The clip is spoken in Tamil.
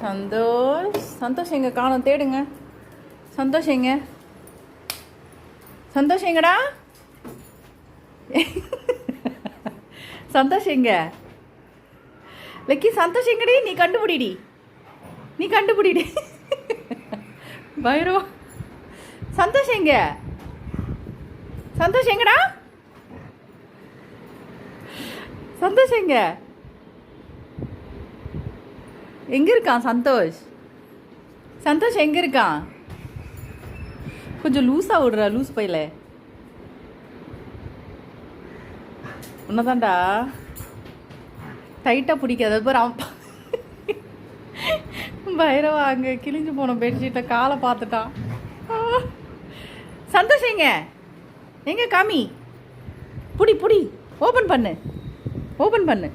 சந்தோஷ் சந்தோஷ் எங்க காணோம், தேடுங்க. சந்தோஷ் எங்க? சந்தோஷ் எங்கடா? சந்தோஷ் எங்க? லக்கி சந்தோஷ் எங்கடி? நீ கண்டுபிடிடி, நீ கண்டுபிடிடி. பைரவா சந்தோஷ் எங்க? சந்தோஷ் எங்கடா? சந்தோஷ் எங்க? எங்க இருக்கான் சந்தோஷ்? சந்தோஷ் எங்க இருக்கான்? கொஞ்சம் லூஸா விடுற, லூஸ் பையில. உன்னதான்டா டைட்டா பிடிக்காது பாரு. பைரவா அங்க கிழிஞ்சு போன பெட்ஷீட்டை காலை பார்த்துட்டான். சந்தோஷ் எங்க? எங்க காமி? புடி புடி, ஓபன் பண்ணு, ஓபன் பண்ணு.